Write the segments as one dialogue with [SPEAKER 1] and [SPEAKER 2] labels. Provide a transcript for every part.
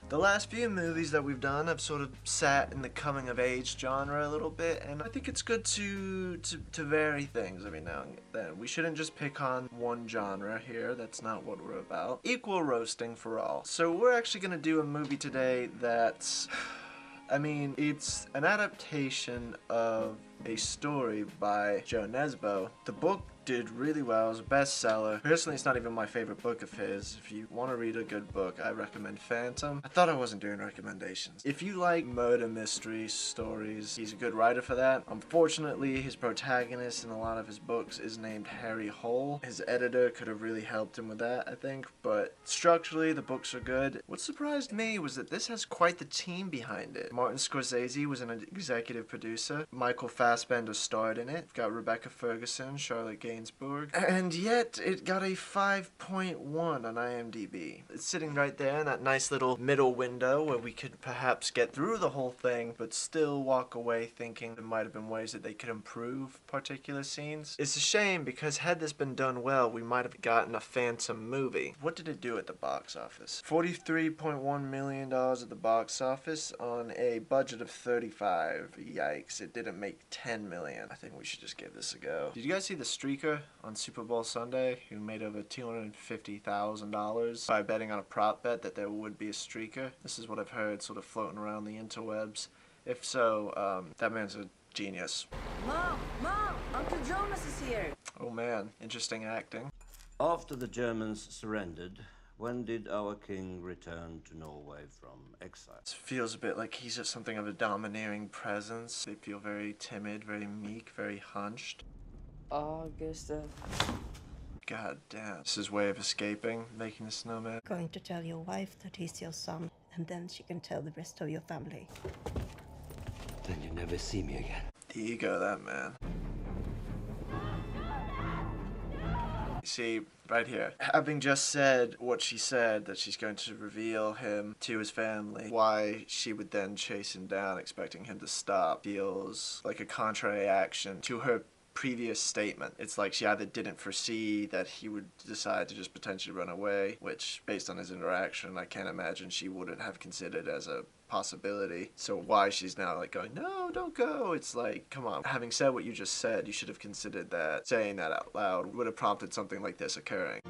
[SPEAKER 1] The last few movies that we've done have sort of sat in the coming of age genre a little bit, and I think it's good to vary things every now and then. We shouldn't just pick on one genre here. That's not what we're about. Equal roasting for all. So we're actually gonna do a movie today that's I mean, it's an adaptation of a story by Joe Nesbo. The book did really well. It was a bestseller. Personally, it's not even my favorite book of his. If you want to read a good book, I recommend Phantom. I thought I wasn't doing recommendations. If you like murder mystery stories, he's a good writer for that. Unfortunately, his protagonist in a lot of his books is named Harry Hole. His editor could have really helped him with that, I think, but structurally, the books are good. What surprised me was that this has quite the team behind it. Martin Scorsese was an executive producer. Michael Fassbender starred in it. We've got Rebecca Ferguson, Charlotte Gainsbourg, and yet it got a 5.1 on IMDb. It's sitting right there in that nice little middle window where we could perhaps get through the whole thing, but still walk away thinking there might have been ways that they could improve particular scenes. It's a shame because had this been done well, we might have gotten a Phantom movie. What did it do at the box office? $43.1 million at the box office on a budget of 35. Yikes, it didn't make 10 million. I think we should just give this a go. Did you guys see the streaker on Super Bowl Sunday who made over $250,000 by betting on a prop bet that there would be a streaker? This is what I've heard sort of floating around the interwebs. If so, that man's a genius.
[SPEAKER 2] Mom! Uncle Jonas is here!
[SPEAKER 1] Oh man, interesting acting.
[SPEAKER 3] After the Germans surrendered, when did our king return to Norway from exile?
[SPEAKER 1] It feels a bit like he's just something of a domineering presence. They feel very timid, very meek, very hunched.
[SPEAKER 2] August of...
[SPEAKER 1] God damn. This is his way of escaping, making a snowman.
[SPEAKER 4] Going to tell your wife that he's your son, and then she can tell the rest of your family.
[SPEAKER 3] Then you never see me again.
[SPEAKER 1] The ego, that man. See, right here. Having just said what she said, that she's going to reveal him to his family, why she would then chase him down, expecting him to stop, feels like a contrary action to her previous statement. It's like she either didn't foresee that he would decide to just potentially run away, which, based on his interaction, I can't imagine she wouldn't have considered as a possibility. So why she's now like going, no, don't go. It's like, come on. Having said what you just said, you should have considered that saying that out loud would have prompted something like this occurring.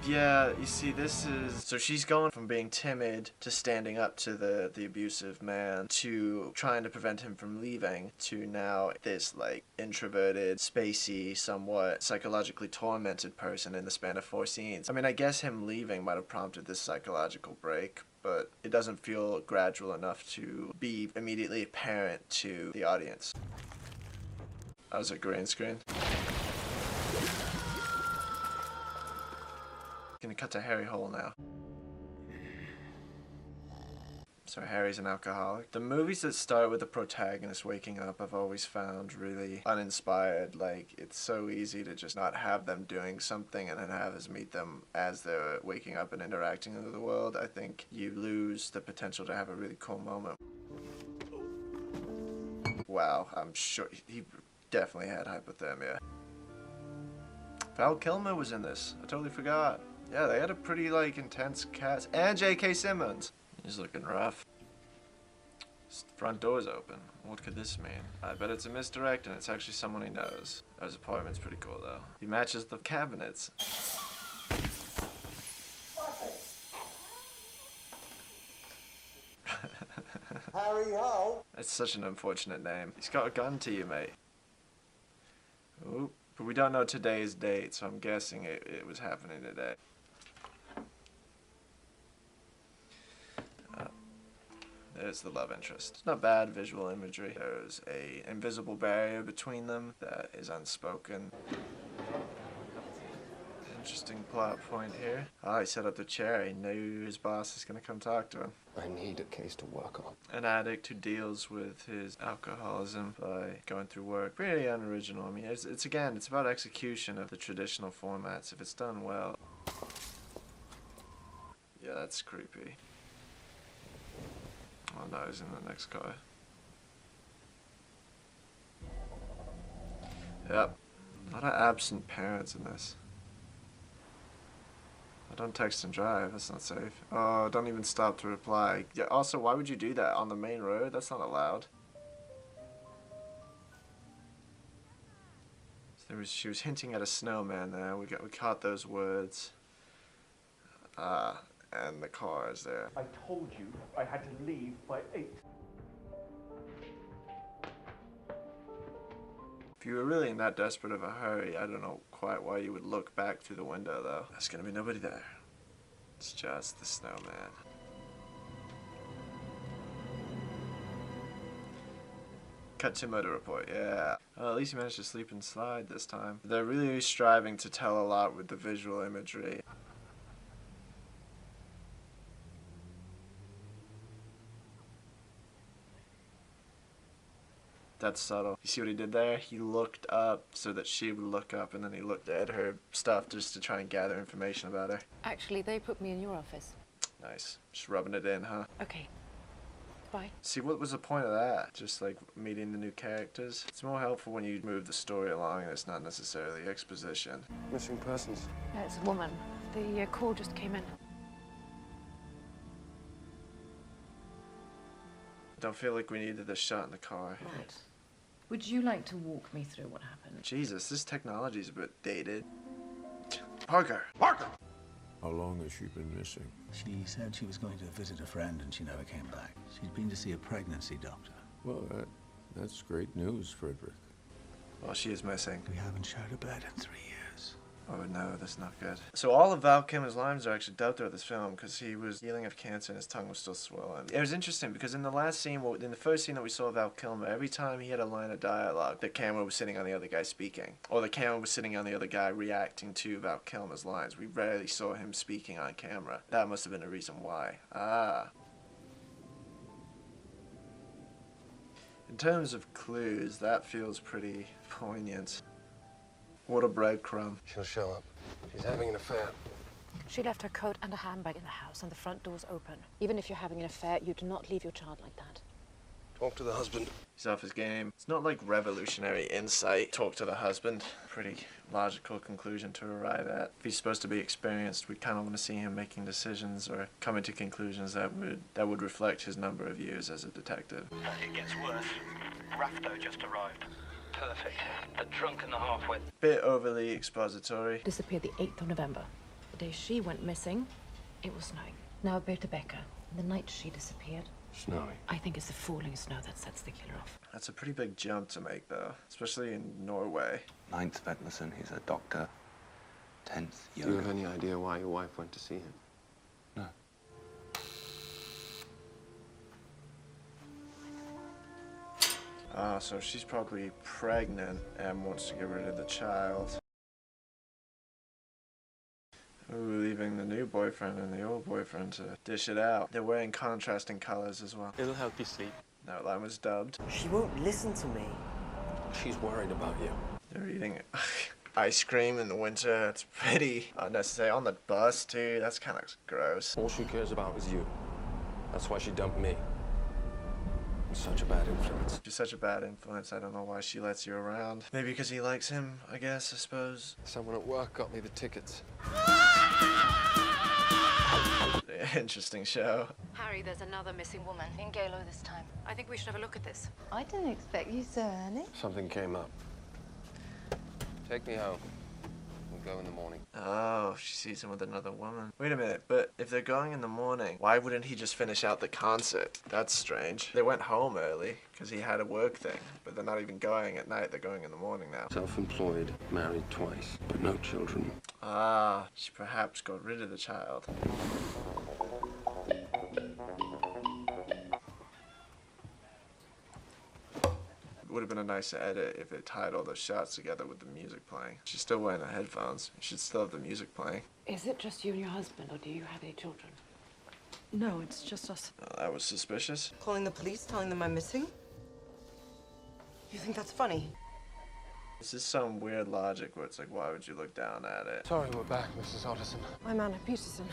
[SPEAKER 1] Yeah, you see, this is... So she's going from being timid to standing up to the abusive man to trying to prevent him from leaving to now this, like, introverted, spacey, somewhat psychologically tormented person in the span of 4 scenes. I mean, I guess him leaving might have prompted this psychological break, but it doesn't feel gradual enough to be immediately apparent to the audience. That was a green screen. Gonna cut to Harry Hole now. So Harry's an alcoholic. The movies that start with the protagonist waking up I've always found really uninspired. Like, it's so easy to just not have them doing something and then have us meet them as they're waking up and interacting with the world. I think you lose the potential to have a really cool moment. Wow, I'm sure he definitely had hypothermia. Val Kilmer was in this. I totally forgot. Yeah, they had a pretty, like, intense cast. And J.K. Simmons. He's looking rough. His front door's open. What could this mean? I bet it's a misdirect and it's actually someone he knows. His apartment's pretty cool, though. He matches the cabinets.
[SPEAKER 5] Harry Hole?
[SPEAKER 1] That's such an unfortunate name. He's got a gun to you, mate. Ooh. But we don't know today's date, so I'm guessing it was happening today. There's the love interest. It's not bad visual imagery. There's an invisible barrier between them that is unspoken. Interesting plot point here. Oh, he set up the chair. He knew his boss is going to come talk to him.
[SPEAKER 5] I need a case to work on.
[SPEAKER 1] An addict who deals with his alcoholism by going through work. Pretty unoriginal. I mean, it's again, it's about execution of the traditional formats. If it's done well. Yeah, that's creepy. Oh no, he's in the next car. Yep. A lot of absent parents in this. Don't text and drive. That's not safe. Oh, don't even stop to reply. Yeah. Also, why would you do that on the main road? That's not allowed. She was hinting at a snowman there. We caught those words. And the car is there.
[SPEAKER 6] I told you I had to leave by 8.
[SPEAKER 1] If you were really in that desperate of a hurry, I don't know quite why you would look back through the window, though. There's gonna be nobody there. It's just the snowman. Cut to motor report, yeah. Well, at least you managed to sleep and slide this time. They're really striving to tell a lot with the visual imagery. That's subtle. You see what he did there? He looked up so that she would look up, and then he looked at her stuff just to try and gather information about her.
[SPEAKER 7] Actually, they put me in your office.
[SPEAKER 1] Nice. Just rubbing it in, huh?
[SPEAKER 7] Okay. Bye.
[SPEAKER 1] See, what was the point of that? Just like meeting the new characters? It's more helpful when you move the story along and it's not necessarily exposition.
[SPEAKER 5] Missing persons.
[SPEAKER 7] Yeah, it's a woman. The call just came in.
[SPEAKER 1] Don't feel like we needed this shot in the car.
[SPEAKER 8] Right. Would you like to walk me through what happened?
[SPEAKER 1] Jesus, this technology's a bit dated. Parker! Parker!
[SPEAKER 9] How long has she been missing?
[SPEAKER 10] She said she was going to visit a friend and she never came back. She'd been to see a pregnancy doctor.
[SPEAKER 9] Well, that's great news, Frederick.
[SPEAKER 1] Well, she is missing.
[SPEAKER 10] We haven't shared a bed in 3 years.
[SPEAKER 1] Oh no, that's not good. So all of Val Kilmer's lines are actually dubbed throughout this film because he was dealing with cancer and his tongue was still swollen. It was interesting because in the last scene, in the first scene that we saw of Val Kilmer, every time he had a line of dialogue, the camera was sitting on the other guy speaking. Or the camera was sitting on the other guy reacting to Val Kilmer's lines. We rarely saw him speaking on camera. That must have been a reason why. Ah. In terms of clues, that feels pretty poignant. What a breadcrumb.
[SPEAKER 5] She'll show up. She's having an affair.
[SPEAKER 7] She left her coat and a handbag in the house and the front door's open. Even if you're having an affair, you do not leave your child like that.
[SPEAKER 5] Talk to the husband.
[SPEAKER 1] He's off his game. It's not like revolutionary insight. Talk to the husband. Pretty logical conclusion to arrive at. If he's supposed to be experienced, we kind of want to see him making decisions or coming to conclusions that would reflect his number of years as a detective.
[SPEAKER 6] It gets worse. Rafto just arrived. Perfect. A drunk and a half wet.
[SPEAKER 1] Bit overly expository.
[SPEAKER 7] Disappeared the 8th of November. The day she went missing, it was snowing. Now about to Becca. The night she disappeared.
[SPEAKER 5] Snowy.
[SPEAKER 7] I think it's the falling snow that sets the killer off.
[SPEAKER 1] That's a pretty big jump to make, though, especially in Norway.
[SPEAKER 11] 9th Vetmerson, he's a doctor. 10th,
[SPEAKER 5] Do you have any idea why your wife went to see him?
[SPEAKER 11] No.
[SPEAKER 1] So she's probably pregnant and wants to get rid of the child. Ooh, leaving the new boyfriend and the old boyfriend to dish it out. They're wearing contrasting colors as well.
[SPEAKER 6] It'll help you sleep.
[SPEAKER 1] No, that was dubbed.
[SPEAKER 2] She won't listen to me.
[SPEAKER 5] She's worried about you.
[SPEAKER 1] They're eating ice cream in the winter. It's pretty unnecessary. On the bus, too. That's kind of gross.
[SPEAKER 5] All she cares about is you. That's why she dumped me. I'm such a bad influence.
[SPEAKER 1] She's such a bad influence. I don't know why she lets you around. Maybe because he likes him, I guess, I suppose.
[SPEAKER 5] Someone at work got me the tickets.
[SPEAKER 1] Interesting show.
[SPEAKER 7] Harry, there's another missing woman in Galo this time. I think we should have a look at this.
[SPEAKER 8] I didn't expect you to, Ernie.
[SPEAKER 5] Something came up. Take me home. We'll go in the morning.
[SPEAKER 1] Oh, she sees him with another woman. Wait a minute, but if they're going in the morning, why wouldn't he just finish out the concert? That's strange. They went home early because he had a work thing, but they're not even going at night. They're going in the morning now.
[SPEAKER 5] Self-employed, married twice, but no children.
[SPEAKER 1] Ah, she perhaps got rid of the child. It would have been a nicer edit if it tied all those shots together with the music playing. She's still wearing the headphones. You should still have the music playing.
[SPEAKER 7] Is it just you and your husband, or do you have any children?
[SPEAKER 8] No, it's just us.
[SPEAKER 1] Oh, that was suspicious.
[SPEAKER 2] Calling the police, telling them I'm missing? You think that's funny?
[SPEAKER 1] This is some weird logic where it's like, why would you look down at it?
[SPEAKER 5] Sorry we're back, Mrs. Otterson.
[SPEAKER 8] I'm Anna Peterson.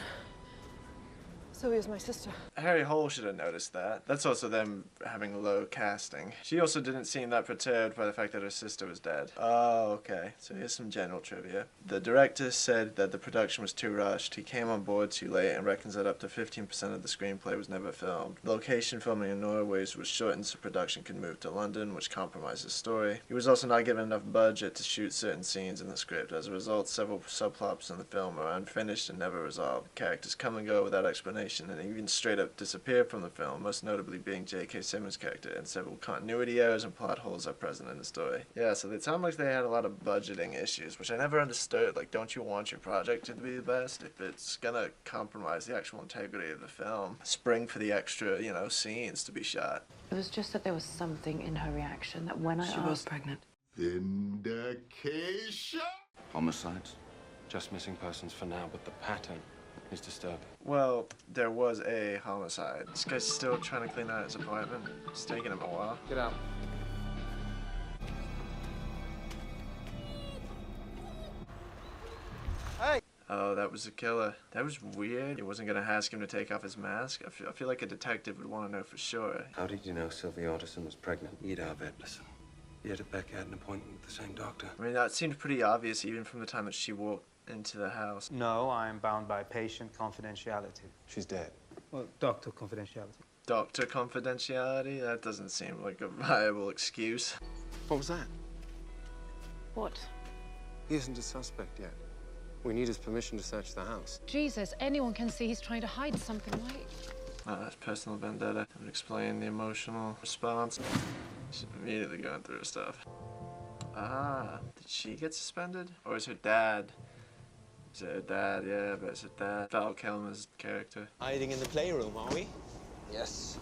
[SPEAKER 2] So is my sister.
[SPEAKER 1] Harry Hole should have noticed that. That's also them having low casting. She also didn't seem that perturbed by the fact that her sister was dead. Oh, okay. So here's some general trivia. The director said that the production was too rushed. He came on board too late and reckons that up to 15% of the screenplay was never filmed. Location filming in Norway was shortened so production could move to London, which compromised the story. He was also not given enough budget to shoot certain scenes in the script. As a result, several subplots in the film are unfinished and never resolved. Characters come and go without explanation and even straight up disappear from the film, most notably being J.K. Simmons' character, and several continuity errors and plot holes are present in the story. Yeah, so it sounded like they had a lot of budgeting issues, which I never understood. Like, don't you want your project to be the best? If it's gonna compromise the actual integrity of the film, spring for the extra, you know, scenes to be shot.
[SPEAKER 7] It was just that there was something in her reaction that when I
[SPEAKER 2] She was pregnant.
[SPEAKER 9] Vindication?
[SPEAKER 5] Homicides. Just missing persons for now, but the pattern is disturbing.
[SPEAKER 1] Well, there was a homicide. This guy's still trying to clean out his apartment. It's taking him a while.
[SPEAKER 5] Get out.
[SPEAKER 1] Hey! Oh, that was the killer. That was weird. He wasn't gonna ask him to take off his mask. I feel like a detective would want to know for sure.
[SPEAKER 5] How did you know Sylvia Otterson was pregnant? You'd have it. Listen, you had Becca had an appointment with the same doctor.
[SPEAKER 1] I mean, that seemed pretty obvious even from the time that she walked into the house.
[SPEAKER 12] No, I'm bound by patient confidentiality.
[SPEAKER 5] She's dead.
[SPEAKER 12] Well, doctor confidentiality.
[SPEAKER 1] Doctor confidentiality? That doesn't seem like a viable excuse.
[SPEAKER 5] What was that?
[SPEAKER 7] What?
[SPEAKER 5] He isn't a suspect yet. We need his permission to search the house.
[SPEAKER 8] Jesus, anyone can see he's trying to hide something, right?
[SPEAKER 1] Oh, that's personal vendetta. That would explain the emotional response. She's immediately going through her stuff. Ah, did she get suspended? Or is her dad? Is it her dad? Yeah, but it's her dad. Val Kilmer's character.
[SPEAKER 13] Hiding in the playroom, are we?
[SPEAKER 5] Yes.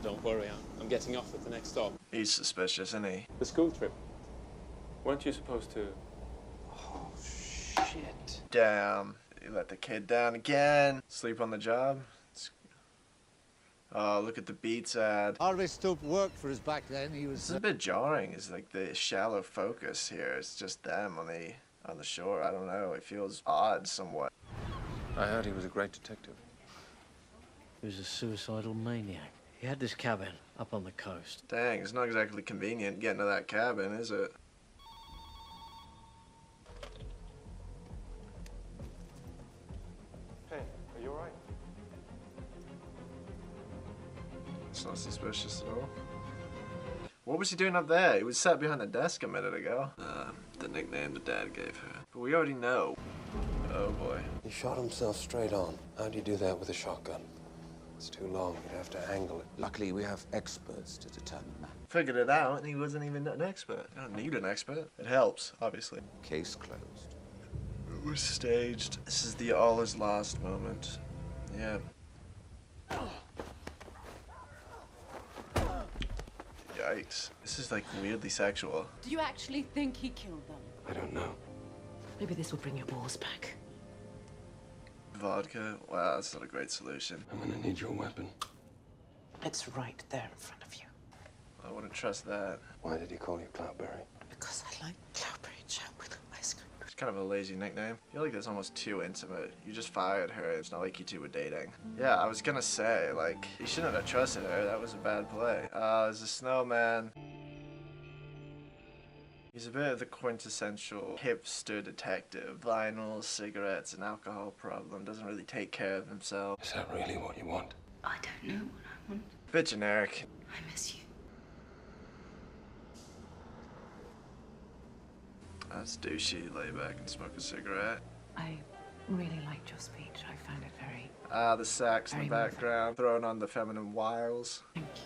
[SPEAKER 13] Don't worry, I'm getting off at the next stop.
[SPEAKER 1] He's suspicious, isn't he?
[SPEAKER 5] The school trip. Weren't you supposed to...
[SPEAKER 13] Oh, shit.
[SPEAKER 1] Damn. He let the kid down again. Sleep on the job. Oh, look at the Beats ad.
[SPEAKER 14] Harvey Stoop worked for us back then. He was...
[SPEAKER 1] This is a bit jarring. It's like the shallow focus here. It's just them on the shore. I don't know. It feels odd somewhat.
[SPEAKER 5] I heard he was a great detective.
[SPEAKER 15] He was a suicidal maniac. He had this cabin up on the coast.
[SPEAKER 1] Dang, it's not exactly convenient getting to that cabin, is it?
[SPEAKER 5] Hey, are you all right?
[SPEAKER 1] It's not suspicious at all. What was he doing up there? He was sat behind the desk a minute ago. The nickname the dad gave her. But we already know. Oh boy.
[SPEAKER 5] He shot himself straight on. How do you do that with a shotgun? It's too long. You'd have to angle it. Luckily, we have experts to determine that.
[SPEAKER 1] Figured it out, and he wasn't even an expert. I don't need an expert. It helps, obviously.
[SPEAKER 5] Case closed.
[SPEAKER 1] It was staged. This is the all is lost moment. Yeah. Yikes. This is like weirdly sexual.
[SPEAKER 8] Do you actually think he killed them?
[SPEAKER 5] I don't know.
[SPEAKER 7] Maybe this will bring your balls back.
[SPEAKER 1] Vodka? Wow, that's not a great solution.
[SPEAKER 5] I'm gonna need your weapon.
[SPEAKER 2] It's right there in front of you.
[SPEAKER 1] I wouldn't trust that.
[SPEAKER 5] Why did he call you Cloudberry?
[SPEAKER 2] Because I like cloudberry jam with ice cream.
[SPEAKER 1] It's kind of a lazy nickname. I feel like that's almost too intimate. You just fired her. It's not like you two were dating. Yeah, I was gonna say, like, you shouldn't have trusted her. That was a bad play. There's a snowman. He's a bit of the quintessential hipster detective. Vinyl, cigarettes, and alcohol problem. Doesn't really take care of himself.
[SPEAKER 5] Is that really what you want?
[SPEAKER 4] I don't know what I want.
[SPEAKER 1] Bit generic.
[SPEAKER 4] I miss you.
[SPEAKER 1] That's douchey. Lay back and smoke a cigarette.
[SPEAKER 7] I really liked your speech. I found it very...
[SPEAKER 1] The sax in the background, throwing on the feminine wiles.
[SPEAKER 7] Thank you.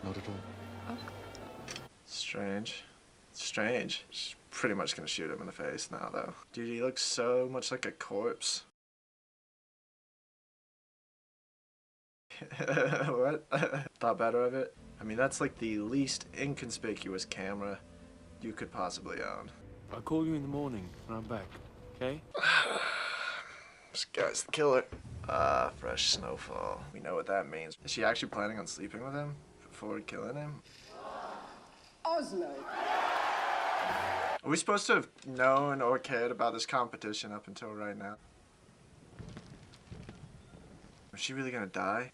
[SPEAKER 5] Not at all.
[SPEAKER 1] Strange. Strange. She's pretty much gonna shoot him in the face now, though. Dude, he looks so much like a corpse. What? Thought better of it? I mean, that's like the least inconspicuous camera you could possibly own.
[SPEAKER 9] I'll call you in the morning when I'm back, okay?
[SPEAKER 1] This guy's the killer. Fresh snowfall. We know what that means. Is she actually planning on sleeping with him before killing him?
[SPEAKER 2] Oslo.
[SPEAKER 1] Are we supposed to have known or cared about this competition up until right now? Is she really gonna die?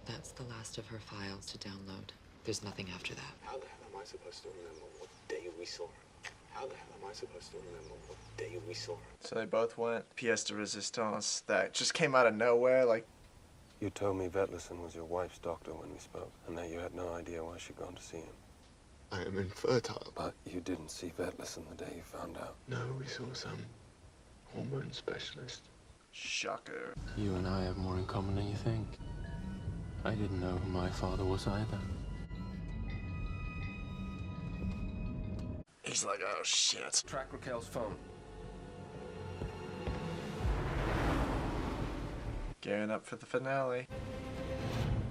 [SPEAKER 16] That's the last of her files to download. There's nothing after that.
[SPEAKER 11] How the hell am I supposed to remember what day we saw her? How the hell am I supposed to remember what day we saw her?
[SPEAKER 1] So they both went. Pièce de résistance. That just came out of nowhere, like.
[SPEAKER 5] You told me Vetlison was your wife's doctor when we spoke, and that you had no idea why she'd gone to see him.
[SPEAKER 11] I am infertile.
[SPEAKER 5] But you didn't see Vetlison the day you found out.
[SPEAKER 11] No, we saw some hormone specialist.
[SPEAKER 1] Shocker.
[SPEAKER 9] You and I have more in common than you think. I didn't know who my father was either.
[SPEAKER 1] He's like, oh shit.
[SPEAKER 5] Track Raquel's phone.
[SPEAKER 1] Gearing up for the finale.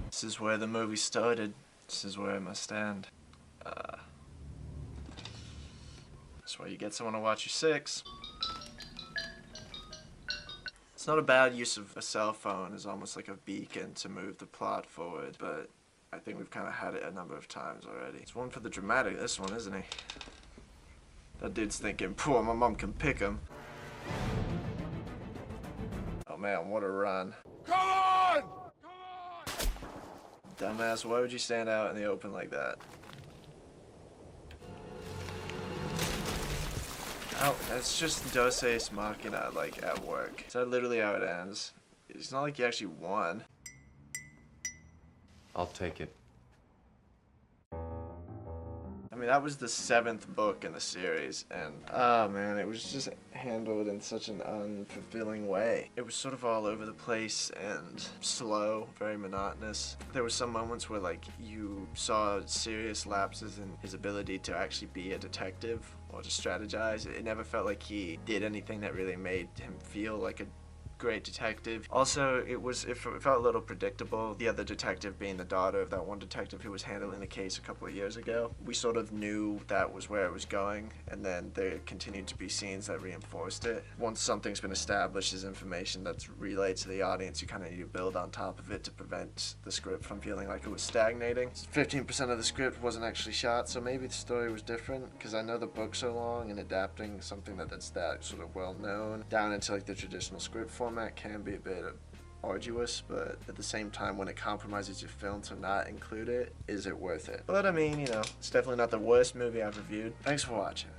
[SPEAKER 1] This is where the movie started. This is where it must end. That's why you get someone to watch your 6. It's not a bad use of a cell phone as almost like a beacon to move the plot forward, but I think we've kind of had it a number of times already. It's one for the dramatic, this one, isn't he? That dude's thinking, poor, my mom can pick him. Oh man, what a run.
[SPEAKER 14] Come on!
[SPEAKER 1] Dumbass, why would you stand out in the open like that? Oh, that's just Deus Ex Machina, like, at work. Is that literally how it ends? It's not like you actually won.
[SPEAKER 5] I'll take it.
[SPEAKER 1] I mean, that was the 7th book in the series, and, oh man, it was just handled in such an unfulfilling way. It was sort of all over the place and slow, very monotonous. There were some moments where, like, you saw serious lapses in his ability to actually be a detective or to strategize. It never felt like he did anything that really made him feel like a great detective. Also, it felt a little predictable, the other detective being the daughter of that one detective who was handling the case a couple of years ago. We sort of knew that was where it was going, and then there continued to be scenes that reinforced it. Once something's been established as information that's relayed to the audience, you kind of need to build on top of it to prevent the script from feeling like it was stagnating. 15% of the script wasn't actually shot, so maybe the story was different, because I know the books are long, and adapting something that's that sort of well known down into like the traditional script format can be a bit arduous, but at the same time, when it compromises your film to not include it, is it worth it? But I mean, you know, it's definitely not the worst movie I've reviewed. Thanks for watching.